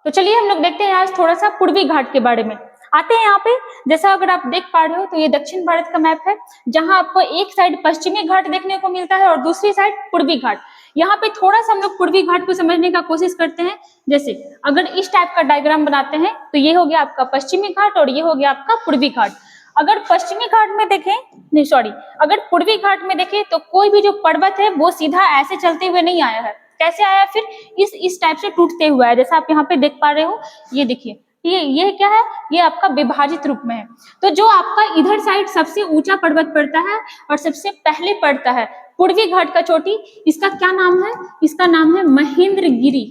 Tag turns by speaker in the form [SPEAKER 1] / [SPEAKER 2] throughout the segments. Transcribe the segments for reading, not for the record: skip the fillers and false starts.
[SPEAKER 1] तो चलिए हम लोग देखते हैं आज थोड़ा सा पूर्वी घाट के बारे में। आते हैं यहाँ पे, जैसा अगर आप देख पा रहे हो तो ये दक्षिण भारत का मैप है, जहां आपको एक साइड पश्चिमी घाट देखने को मिलता है और दूसरी साइड पूर्वी घाट। यहाँ पे थोड़ा सा हम लोग पूर्वी घाट को समझने का कोशिश करते हैं। जैसे अगर इस टाइप का डायग्राम बनाते हैं तो ये हो गया आपका पश्चिमी घाट और ये हो गया आपका पूर्वी घाट। अगर पश्चिमी घाट में देखें, नहीं सॉरी, अगर पूर्वी घाट में देखें तो कोई भी जो पर्वत है वो सीधा ऐसे चलते हुए नहीं आया है। कैसे आया? फिर इस टाइप से टूटते हुआ है, जैसा आप यहाँ पे देख पा रहे हो। ये देखिए, ये क्या है? ये आपका विभाजित रूप में है। तो जो आपका इधर साइड सबसे ऊंचा पर्वत पड़ता है और सबसे पहले पड़ता है पूर्वी घाट का चोटी, इसका क्या नाम है? इसका नाम है महेंद्रगिरी।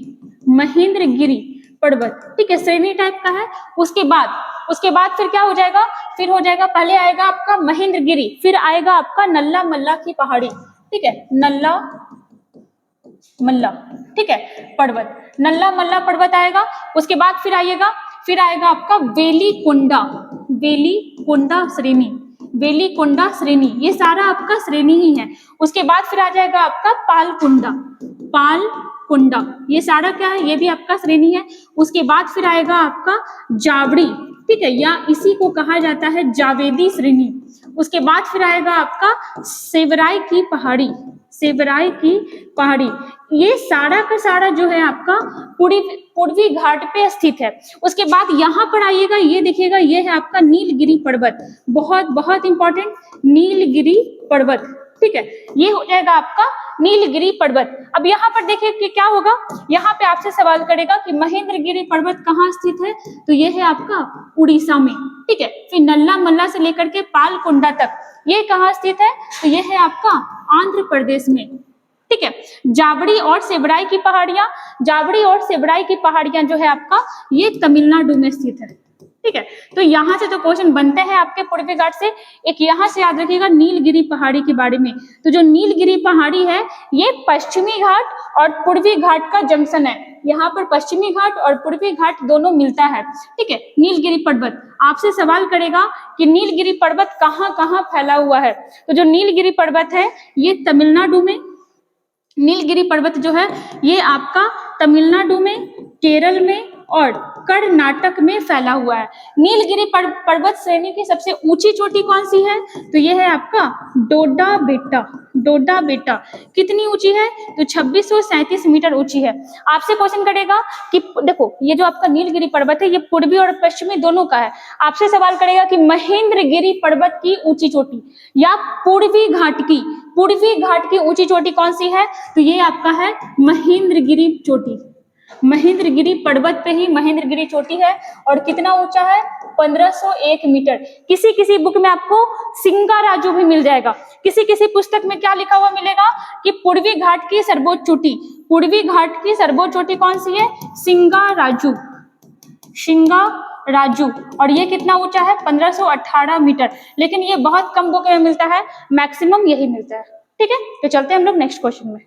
[SPEAKER 1] महेंद्रगिरी पर्वत, ठीक है, श्रेणी टाइप का है। उसके बाद फिर क्या हो जाएगा? फिर हो जाएगा, पहले आएगा आपका महेंद्रगिरी, फिर आएगा आपका नल्ला मल्ला की पहाड़ी, ठीक है, नल्ला मल्ला, ठीक है, पर्वत, नल्ला मल्ला पर्वत आएगा। उसके बाद फिर आएगा आपका वेलिकोंडा, वेलिकोंडा श्रेणी, वेलिकोंडा श्रेणी, ये सारा आपका श्रेणी ही है। उसके बाद फिर आ जाएगा आपका पालकुंडा, पालकुंडा, ये सारा क्या है? ये भी आपका श्रेणी है। उसके बाद फिर आएगा आपका जावड़ी, ठीक है, या इसी को कहा जाता है जावेदी श्रेणी। उसके बाद फिर आएगा आपका सेवराई की पहाड़ी, सेवराई की पहाड़ी। ये सारा का सारा जो है आपका पूर्वी घाट पे स्थित है। उसके बाद यहाँ पर आइएगा, ये देखिएगा, ये है आपका नीलगिरी पर्वत, बहुत बहुत इंपॉर्टेंट, नीलगिरी पर्वत, ठीक है, ये हो जाएगा आपका नीलगिरी पर्वत। अब यहाँ पर देखिए कि क्या होगा, यहाँ पे आपसे सवाल करेगा कि महेंद्रगिरी पर्वत कहाँ स्थित है, तो ये है आपका उड़ीसा में, ठीक है। फिर नल्ला मल्ला से लेकर के पालकुंडा तक ये कहाँ स्थित है, तो ये है आपका आंध्र प्रदेश में, ठीक है। जावड़ी और सेवराई की पहाड़ियां, जावड़ी और सेवराई की पहाड़ियां जो है आपका, ये तमिलनाडु में स्थित है, ठीक है। तो यहाँ से जो क्वेश्चन बनते हैं आपके पूर्वी घाट से, एक यहाँ से याद रखिएगा नीलगिरी पहाड़ी के बारे में। तो जो नीलगिरी पहाड़ी है ये पश्चिमी घाट और पूर्वी घाट का जंक्शन है। यहाँ पर पश्चिमी घाट और पूर्वी घाट दोनों मिलता है, ठीक है। नीलगिरी पर्वत, आपसे सवाल करेगा कि नीलगिरी पर्वत कहाँ कहाँ फैला हुआ है, तो जो नीलगिरी पर्वत है ये तमिलनाडु में, नीलगिरी पर्वत जो है ये आपका तमिलनाडु में, केरल में और कर्नाटक में फैला हुआ है। नीलगिरी पर्वत श्रेणी की सबसे ऊंची चोटी कौन सी है, तो ये है आपका डोडा बेटा, डोडा बेटा। कितनी ऊंची है, तो 2637 मीटर ऊंची है। आपसे क्वेश्चन करेगा कि देखो ये जो आपका नीलगिरी पर्वत है ये पूर्वी और पश्चिमी दोनों का है। आपसे सवाल करेगा कि महेंद्रगिरी पर्वत की ऊंची चोटी या पूर्वी घाट की ऊंची चोटी कौन सी है, तो ये आपका है महेंद्रगिरी चोटी। महेंद्रगिरी पर्वत पे ही महेंद्रगिरी चोटी है और कितना ऊंचा है, 1501 मीटर। किसी किसी बुक में आपको सिंगाराजू भी मिल जाएगा। किसी किसी पुस्तक में क्या लिखा हुआ मिलेगा कि पूर्वी घाट की सर्वोच्च चोटी, पूर्वी घाट की सर्वोच्च चोटी कौन सी है, सिंगाराजू, सिंगाराजू। और ये कितना ऊंचा है, 1518 मीटर। लेकिन ये बहुत कम बुक में मिलता है, मैक्सिमम यही मिलता है, ठीक है। तो चलते हैं हम लोग नेक्स्ट क्वेश्चन में।